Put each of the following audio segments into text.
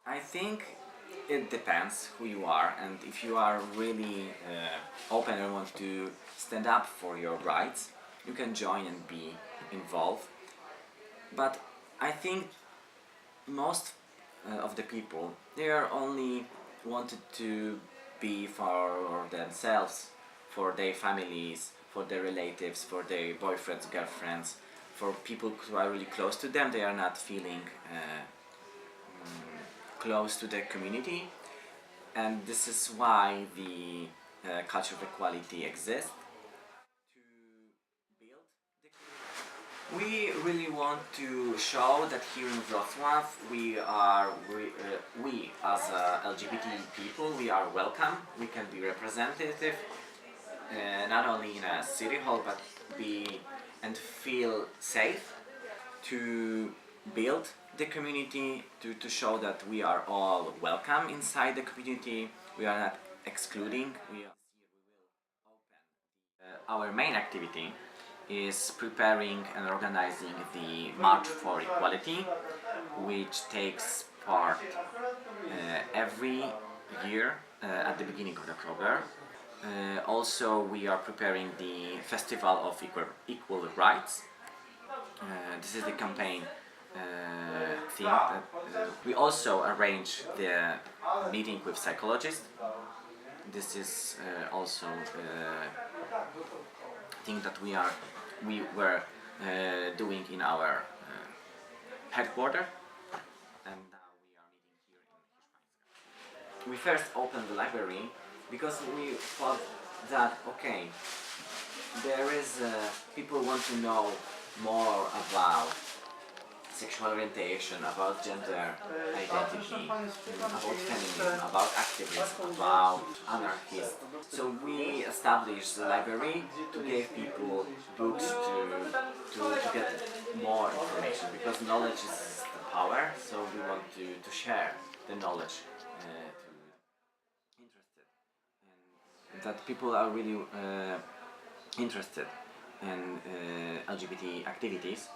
I think it depends who you are, and if you are really open and want to stand up for your rights, you can join and be involved. But I think most of the people, they are only wanted to be for themselves, for their families, for their relatives, for their boyfriends, girlfriends, for people who are really close to them. They are not feeling close to the community, and this is why the culture of equality exists. To build We really want to show that here in Wrocław we as LGBT people, we are welcome. We can be representative, not only in a city hall, but be and feel safe to build the community, to show that we are all welcome inside the community. We are not excluding. Our main activity is preparing and organizing the March for Equality, which takes part every year at the beginning of October. Also, we are preparing the Festival of Equal Rights. This is the campaign theme. We also arrange the meeting with psychologists. This is also thing that we were doing in our headquarters, and now we are meeting here in Hiszpańska. We first opened the library because we thought that okay, there is people want to know more about sexual orientation, about gender identity, about feminism, about activism, about anarchists. So we established the library to give people books to get more information, because knowledge is the power, so we want to share the knowledge to interested, and that people are really interested in LGBT activities.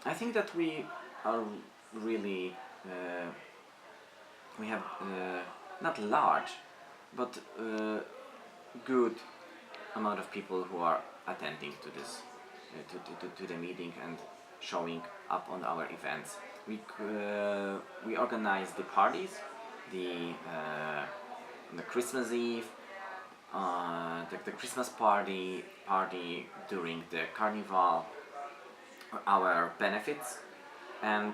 I think that we are really we have not large, but good amount of people who are attending to this to the meeting and showing up on our events. We organize the parties, the Christmas Eve, the Christmas party during the carnival, our benefits, and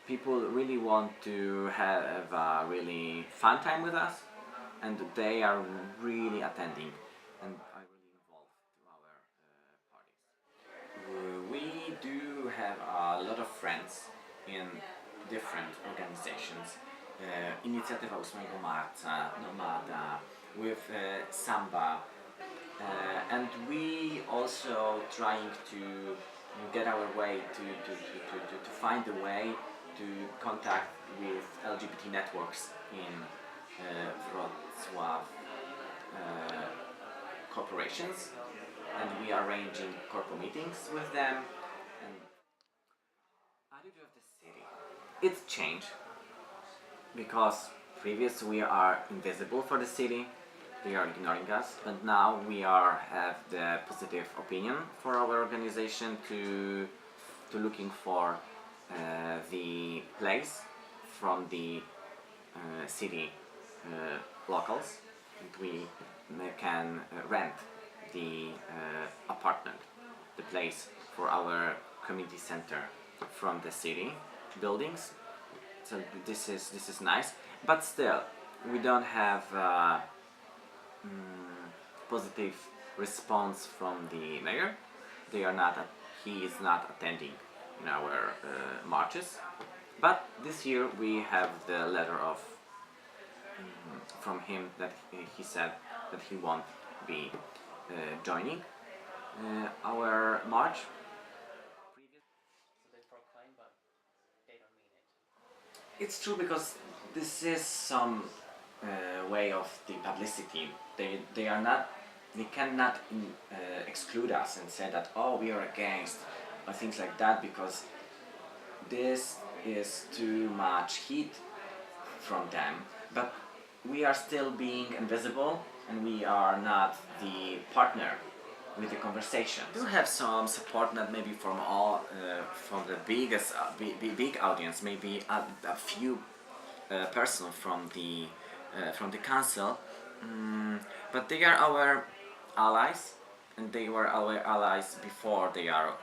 people really want to have a really fun time with us, and they are really attending and are really involved to our parties. We do have a lot of friends in different organizations. Inicjatywa 8 marca, Nomada, with Samba, and we also trying to get our way to find a way to contact with LGBT networks in Wrocław corporations, and we are arranging corporate meetings with them. And attitude of the city, it's changed, because previous we are invisible for the city, they are ignoring us, but now we have the positive opinion for our organization to looking for the place from the city locals, and we can rent the apartment, the place for our community center from the city buildings. So this is nice, but still we don't have positive response from the mayor. He is not attending in our marches. But this year we have the letter of from him that he said that he won't be joining our march. So they proclaim, but they don't mean it. It's true, because this is some way of the publicity. They cannot exclude us and say that, oh, we are against, or things like that, because this is too much heat from them, but we are still being invisible and we are not the partner with the conversation. We do have some support, not maybe from all, from the biggest, big audience, maybe a few person from the council, but they are our allies, and they were our allies before they are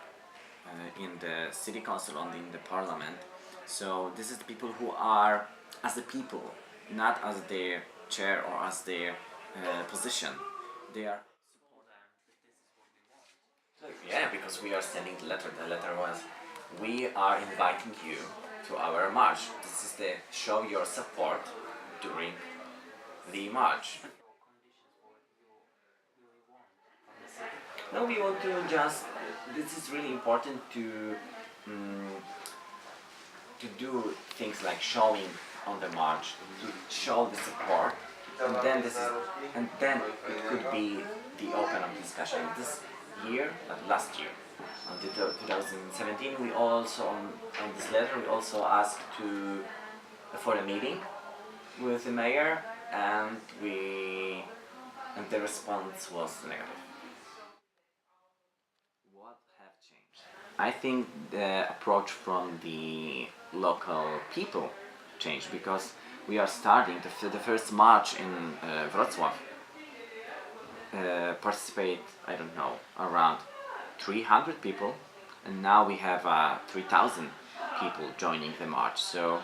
in the city council and in the parliament. So this is the people who are as the people, not as their chair or as their position. They are. Yeah, because we are sending the letter. The letter was, we are inviting you to our march. This is the show your support during the march. No, we want to just. This is really important to do things like showing on the march, to show the support, and then it could be the open of discussion. This year, last year, on 2017, we also on this letter we also asked for a meeting with the mayor, and the response was negative. What have changed? I think the approach from the local people changed because we are starting the first march in Wrocław. Participate, I don't know, around 300 people, and now we have 3,000 people joining the march. So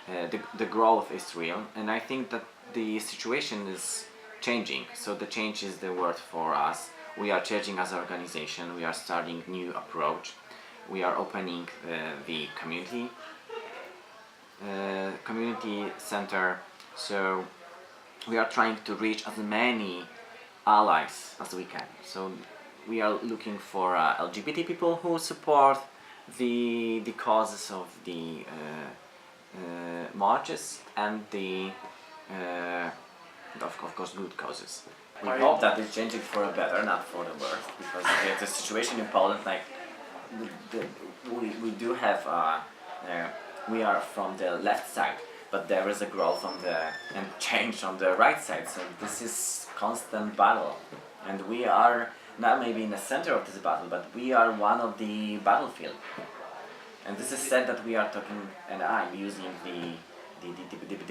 the growth is real, and I think that the situation is changing. So the change is the word for us. We are changing as an organization. We are starting new approach. We are opening the community center. So we are trying to reach as many allies as we can. So we are looking for LGBT people who support the causes of the marches and the of course good causes. We hope that it's changing for the better, not for the worse, because the situation in Poland, like we do have we are from the left side, but there is a growth on and change on the right side. So this is constant battle, and we are not maybe in the center of this battle, but we are one of the battlefield. And this is said that we are talking, and I'm using the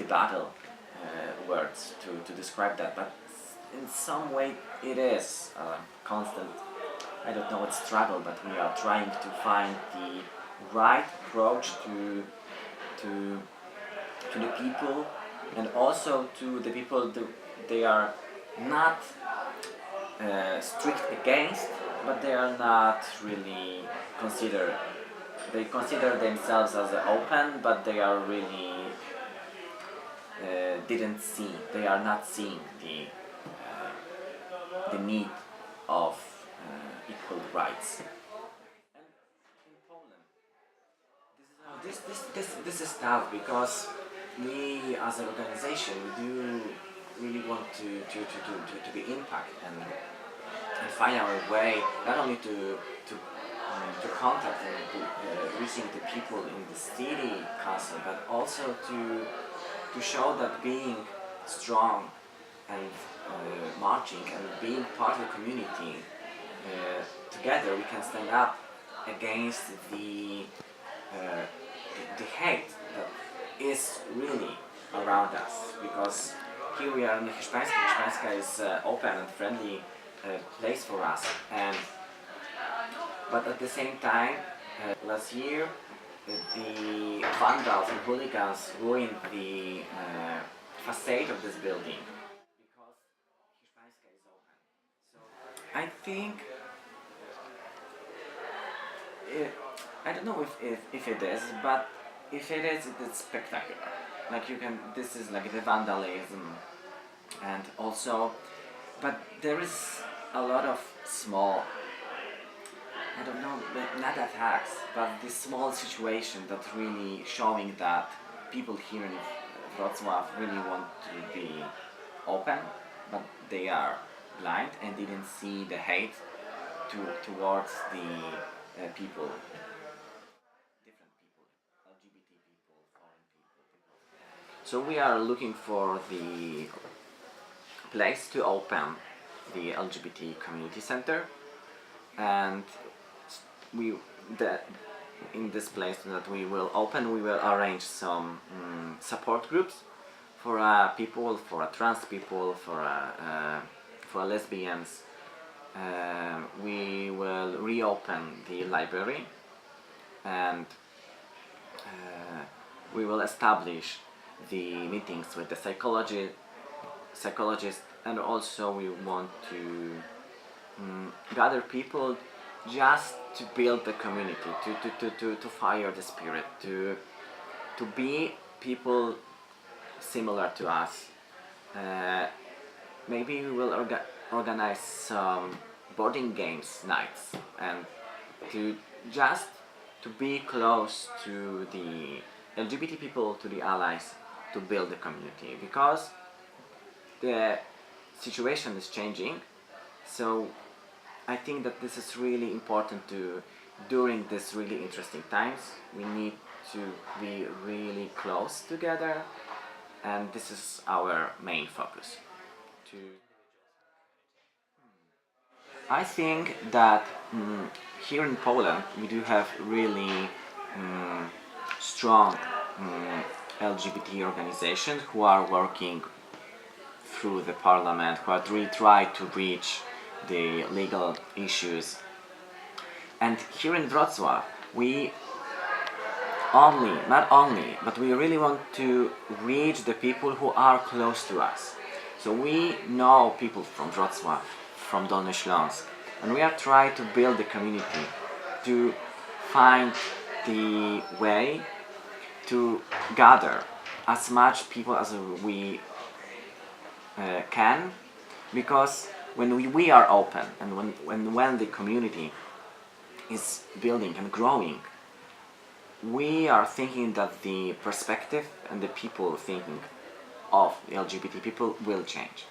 battle words to describe that, but in some way it is a constant, I don't know, it's struggle, but we are trying to find the right approach to the people, and also to the people they are not strict against, but they are not really they consider themselves as open, but they are really they are not seeing the need of equal rights. And in Poland, this is tough because we as an organization we do really want to be impact and find our way not only to contact and reaching the people in the city council, but also to show that being strong and marching and being part of the community, together we can stand up against the hate that is really around us, because here we are in Hiszpańska. Hiszpańska is open and friendly place for us, but at the same time, last year the vandals and hooligans ruined the facade of this building because Hiszpańska is open. So I think I don't know if it is, but if it is, it's spectacular. Like this is like the vandalism, and also, but there is a lot of small, I don't know, not attacks, but this small situation that really showing that people here in Wrocław really want to be open, but they are blind and didn't see the hate towards the people, different people, LGBT So we are looking for the place to open the LGBT community center, and we that in this place that we will open, we will arrange some support groups for people, for trans people, for lesbians. We will reopen the library, and we will establish the meetings with the psychologists, and also we want to gather people just to build the community, to fire the spirit, to be people similar to us. Maybe we will organize some boarding games nights, and to just to be close to the LGBT people, to the allies, to build the community, because the situation is changing. So I think that this is really important to, during this really interesting times, we need to be really close together, and this is our main focus. To I think that here in Poland we do have really strong LGBT organizations who are working through the parliament, who are really try to reach the legal issues. And here in Wrocław, we not only, but we really want to reach the people who are close to us. So we know people from Wrocław, from Dolny Śląsk, and we are trying to build the community, to find the way to gather as much people as we can, because when we are open, and when the community is building and growing, we are thinking that the perspective and the people thinking of the LGBT people will change.